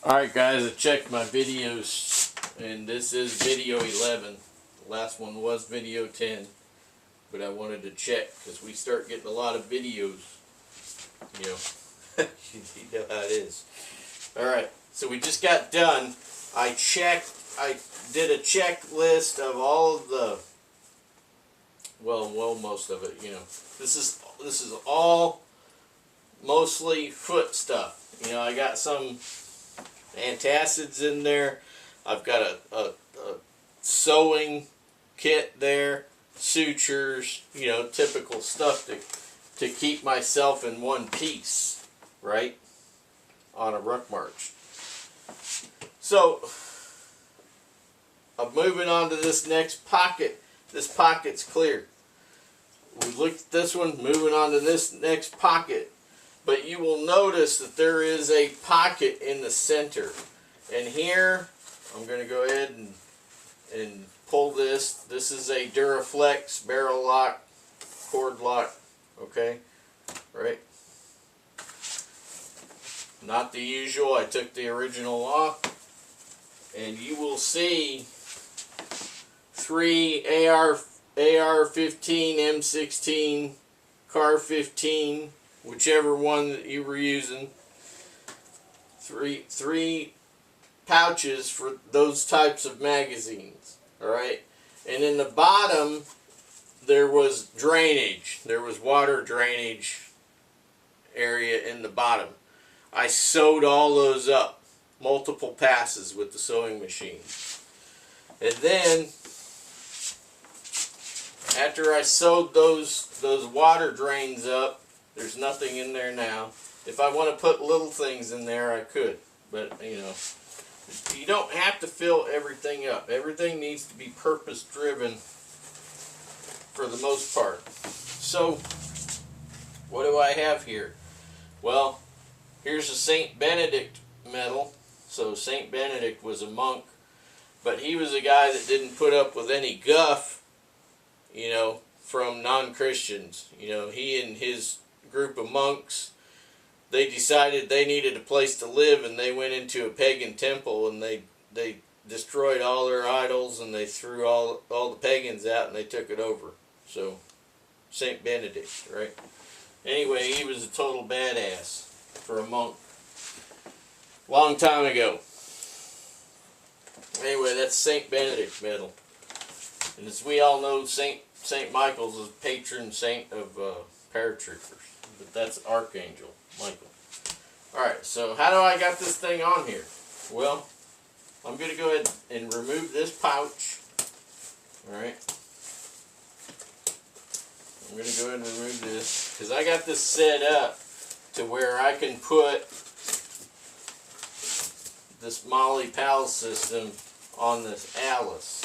Alright guys, I checked my videos and this is video 11. The last one was video 10, but I wanted to check because we start getting a lot of videos, you know, you know how it is. Alright, so we just got done. I did a checklist of all of the, well most of it, you know. This is all mostly foot stuff. You know, I got some antacids in there. I've got a sewing kit there, sutures, you know, typical stuff to keep myself in one piece, right, on a ruck march. So I'm moving on to this next pocket. This pocket's clear. We looked at this one, moving on to this next pocket. But you will notice that there is a pocket in the center. And here, I'm going to go ahead and pull this. This is a Duraflex barrel lock, cord lock, okay? Right? Not the usual. I took the original off. And you will see 3 AR-15, M16, CAR-15, whichever one that you were using, three pouches for those types of magazines. Alright, and in the bottom there was drainage. There was water drainage area in the bottom. I sewed all those up, multiple passes with the sewing machine. And then after I sewed those water drains up, there's nothing in there now. If I want to put little things in there, I could. But, you know, you don't have to fill everything up. Everything needs to be purpose-driven for the most part. So, what do I have here? Well, here's a St. Benedict medal. So, St. Benedict was a monk. But he was a guy that didn't put up with any guff, you know, from non-Christians. You know, he and his group of monks, they decided they needed a place to live, and they went into a pagan temple, and they destroyed all their idols, and they threw all the pagans out, and they took it over. So Saint Benedict, right? Anyway, he was a total badass for a monk, long time ago. Anyway, that's Saint Benedict medal, and as we all know, Saint Michael's is patron saint of paratroopers. But that's Archangel Michael. Alright, so how do I got this thing on here? Well, I'm going to go ahead and remove this pouch. Alright. I'm going to go ahead and remove this, because I got this set up to where I can put this Molly PAL system on this Alice.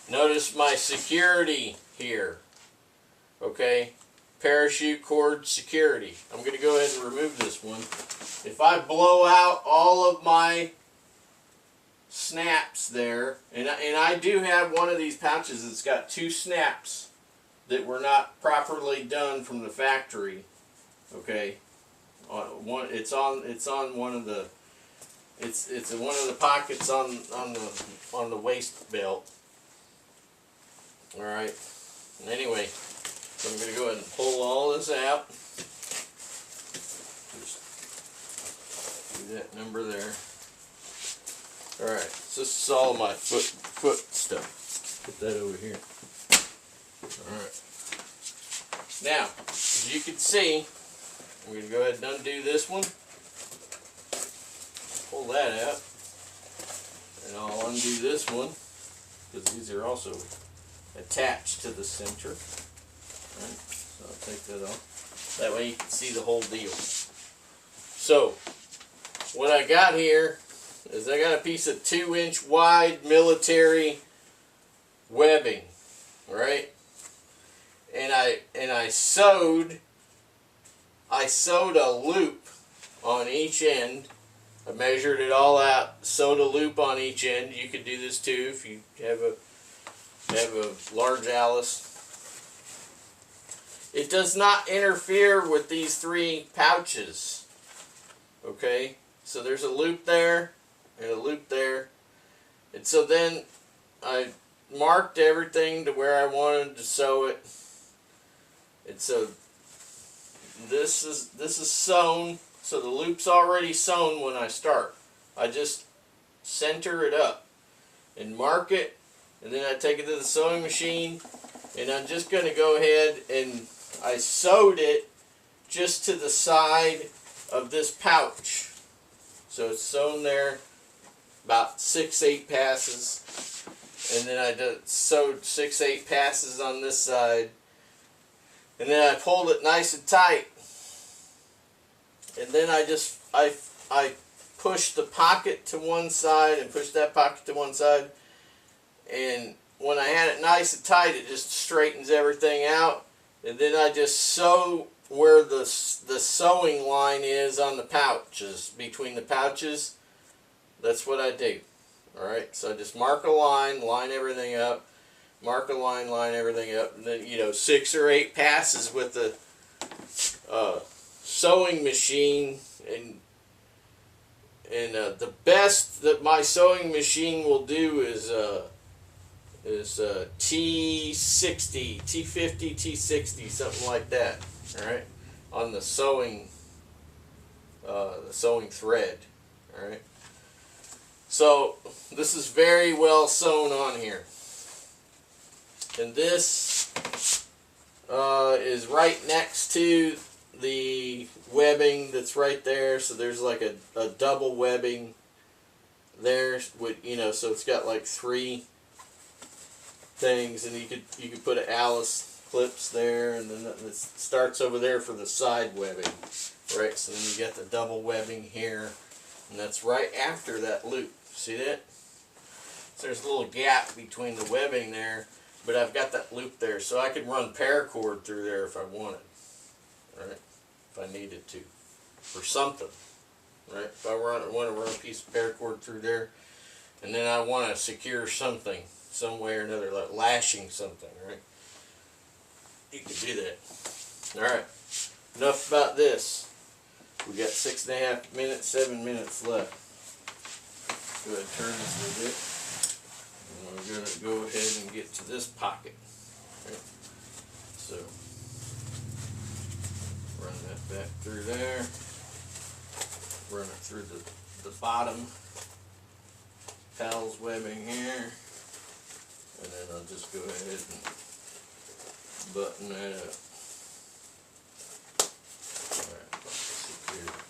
Notice my security here. Okay? Parachute cord security. I'm going to go ahead and remove this one. If I blow out all of my snaps there, and I do have one of these pouches that's got 2 snaps that were not properly done from the factory. Okay, it's on one of the it's one of the pockets on the waist belt. All right. Anyway, so I'm going to go ahead and pull all this out. Just do that number there. Alright, so this is all my foot stuff. Put that over here. Alright. Now, as you can see, I'm going to go ahead and undo this one. Pull that out. And I'll undo this one, because these are also attached to the center. Right, so I'll take that off. That way you can see the whole deal. So, what I got here is I got a piece of 2-inch wide military webbing, right? And I sewed a loop on each end. I measured it all out, sewed a loop on each end. You could do this too if you have a large Alice. It does not interfere with these 3 pouches. Okay, so there's a loop there, and a loop there. And so then I marked everything to where I wanted to sew it. And so this is sewn, so the loop's already sewn when I start. I just center it up and mark it, and then I take it to the sewing machine, and I'm just going to go ahead and I sewed it just to the side of this pouch. So it's sewn there about 6-8 passes, and then I sewed 6-8 passes on this side, and then I pulled it nice and tight, and then I pushed the pocket to one side and pushed that pocket to one side, and when I had it nice and tight, it just straightens everything out. And then I just sew where the sewing line is on the pouches, between the pouches. That's what I do. Alright, so I just mark a line, line everything up, mark a line, line everything up, and then, 6 or 8 passes with the sewing machine. And the best that my sewing machine will do is T60, T50, T60, something like that. All right, on the sewing thread. All right. So this is very well sewn on here, and this is right next to the webbing that's right there. So there's like a double webbing there with, so it's got like 3 things, and you could put Alice clips there, and then it starts over there for the side webbing, right? So then you get the double webbing here, and that's right after that loop. See that? So there's a little gap between the webbing there, but I've got that loop there, so I could run paracord through there if I wanted, right? If I needed to, for something, right? If I want to run a piece of paracord through there, and then I want to secure something some way or another, like lashing something, right? You can do that. Alright, enough about this. We got 6.5 minutes, 7 minutes left. Go ahead and turn this a little bit. And we're going to go ahead and get to this pocket. Right. So, run that back through there. Run it through the bottom pals webbing here. And then I'll just go ahead and button that up. Alright, secured.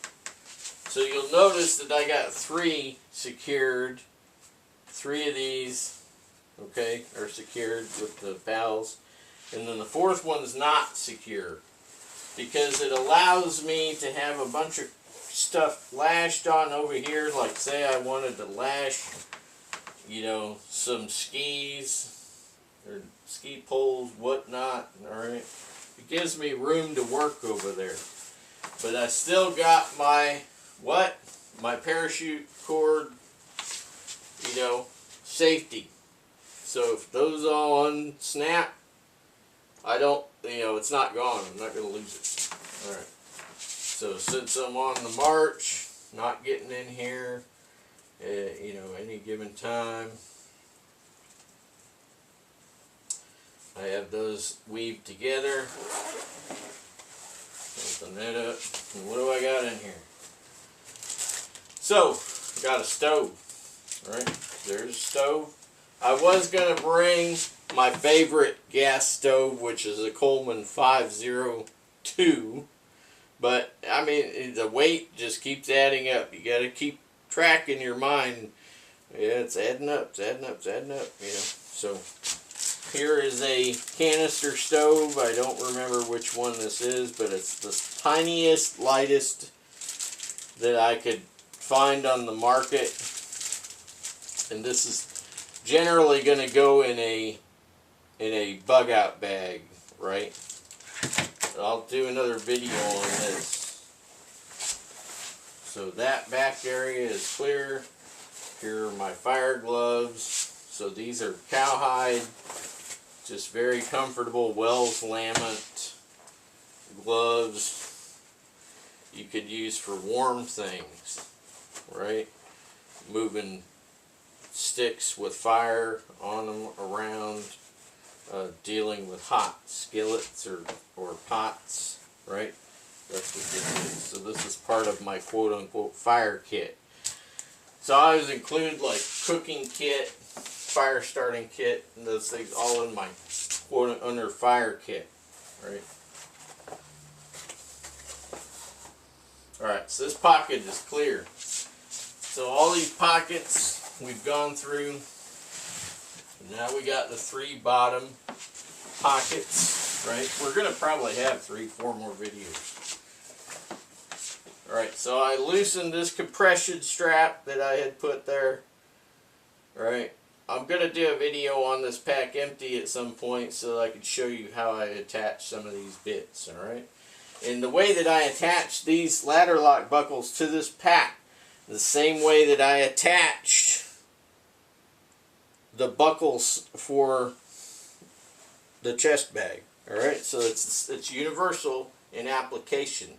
So you'll notice that I got 3 secured. 3 of these, okay, are secured with the pals. And then the 4th one's not secure, because it allows me to have a bunch of stuff lashed on over here. Like, say I wanted to lash, some skis or ski poles, whatnot. Alright, it gives me room to work over there, but I still got my parachute cord, safety. So if those all unsnap, I don't, it's not gone. I'm not going to lose it. Alright, so since I'm on the march, not getting in here any given time, I have those weaved together. Open that up. And what do I got in here? So, got a stove. Alright, there's a stove. I was going to bring my favorite gas stove, which is a Coleman 502. But, I mean, the weight just keeps adding up. You got to keep track in your mind. Yeah, it's adding up, it's adding up, it's adding up, So, here is a canister stove. I don't remember which one this is, but it's the tiniest, lightest that I could find on the market. And this is generally going to go in a bug out bag, right? I'll do another video on this. So that back area is clear. Here are my fire gloves. So these are cowhide, just very comfortable Wells Lamont gloves you could use for warm things, right? moving sticks with fire on them around, dealing with hot skillets or pots, right? That's what this is. So this is part of my quote-unquote fire kit. So I always include like cooking kit, fire starting kit, and those things all in my quote under fire kit, right? Alright, so this pocket is clear. So all these pockets we've gone through. Now we got the 3 bottom pockets, right? We're going to probably have 3-4 more videos. Alright, so I loosened this compression strap that I had put there. Alright, I'm going to do a video on this pack empty at some point so that I can show you how I attach some of these bits, alright? And the way that I attach these ladder lock buckles to this pack, the same way that I attached the buckles for the chest bag. Alright, so it's universal in application.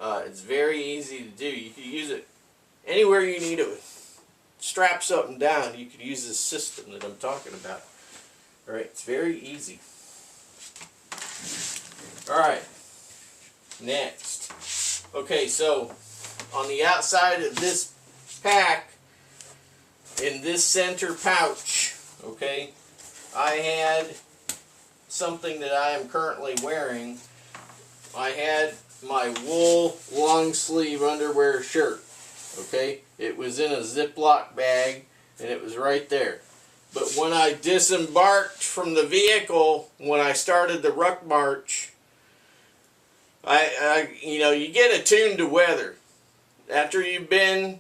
It's very easy to do. You can use it anywhere you need to strap something down. You could use this system that I'm talking about. Alright, it's very easy. Alright, next. Okay, so on the outside of this pack, in this center pouch, okay, I had something that I am currently wearing. I had my wool long sleeve underwear shirt, okay. It was in a Ziploc bag and it was right there. But when I disembarked from the vehicle, when I started the Ruck march, you know, you get attuned to weather. After you've been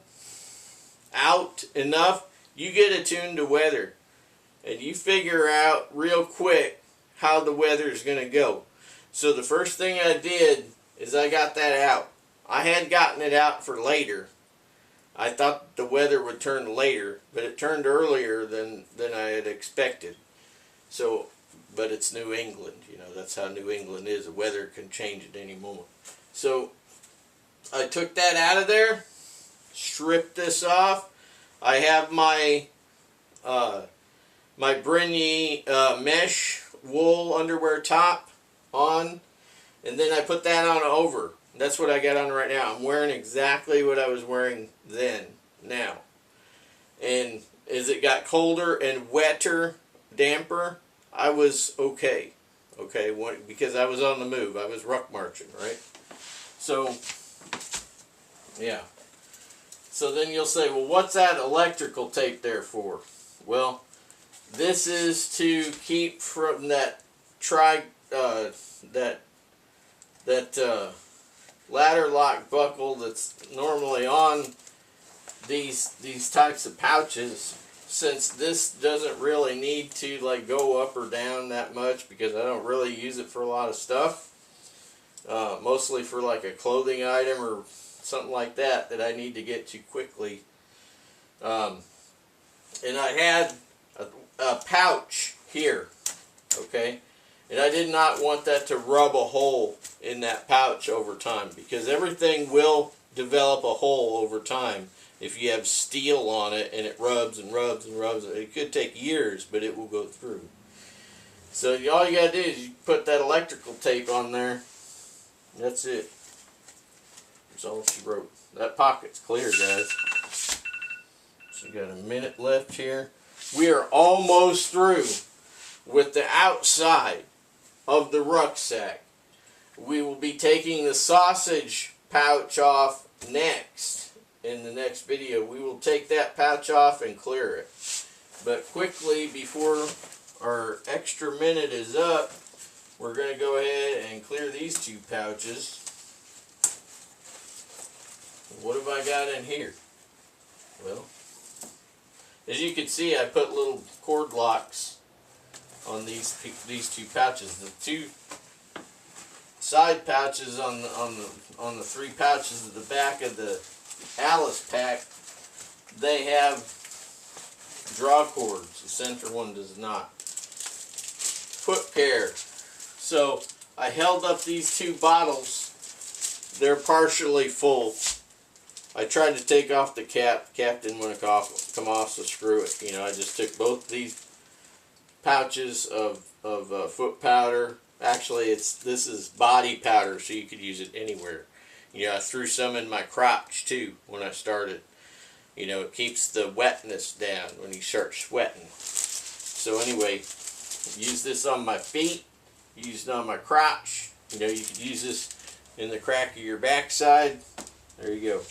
out enough, you get attuned to weather. And you figure out real quick how the weather is going to go. So the first thing I did is I got that out. I had gotten it out for later. I thought the weather would turn later, but it turned earlier than I had expected. So, but it's New England, you know, that's how New England is. The weather can change at any moment. So I took that out of there, stripped this off. I have my my Brigny mesh wool underwear top on, and then I put that on over. That's what I got on right now. I'm wearing exactly what I was wearing then, now. And as it got colder and wetter, damper, I was okay. Okay, because I was on the move. I was ruck marching, right? So, yeah. So then you'll say, well, what's that electrical tape there for? Well, this is to keep from that ladder lock buckle that's normally on these types of pouches, since this doesn't really need to like go up or down that much because I don't really use it for a lot of stuff, mostly for like a clothing item or something like that I need to get to quickly. And I had a pouch here, okay, and I did not want that to rub a hole in that pouch over time, because everything will develop a hole over time if you have steel on it and it rubs and rubs and rubs. It could take years, but it will go through. So all you gotta do is you put that electrical tape on there. That's it. That's all she wrote. That pocket's clear, guys. So we got a minute left here. We are almost through with the outside of the rucksack. We will be taking the sausage pouch off next. In the next video, we will take that pouch off and clear it. But quickly, before our extra minute is up, we're going to go ahead and clear these 2 pouches. What have I got in here? Well, as you can see, I put little cord locks on these 2 pouches. The 2 side pouches on the 3 pouches at the back of the Alice pack, they have draw cords. The center one does not. Foot care. So I held up these 2 bottles. They're partially full. I tried to take off the cap. Cap didn't want to come off, so screw it. You know, I just took both these pouches of foot powder. Actually, this is body powder, so you could use it anywhere. You know, I threw some in my crotch too when I started. You know, it keeps the wetness down when you start sweating. So anyway, use this on my feet, use it on my crotch. You know, you could use this in the crack of your backside. There you go.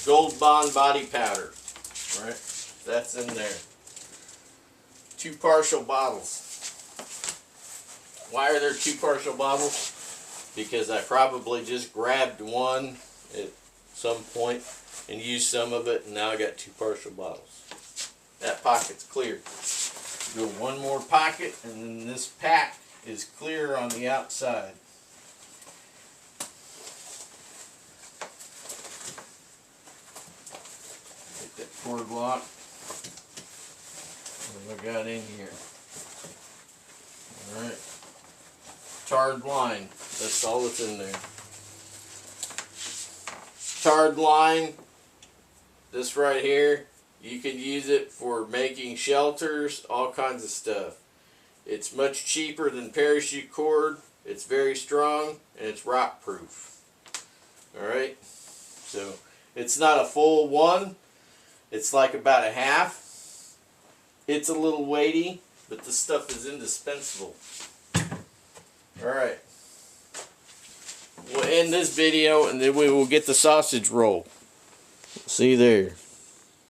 Gold Bond body powder. All right, that's in there. 2 partial bottles. Why are there 2 partial bottles? Because I probably just grabbed one at some point and used some of it, and now I got 2 partial bottles. That pocket's clear. Go one more pocket, and then this pack is clear on the outside. Get that cord lock. What have I got in here? Alright. Tarred line. That's all that's in there. Tarred line. This right here. You can use it for making shelters, all kinds of stuff. It's much cheaper than parachute cord. It's very strong, and it's rock proof. Alright. So, it's not a full one. It's like about a half. It's a little weighty, but the stuff is indispensable. Alright. We'll end this video and then we will get the sausage roll. See you there.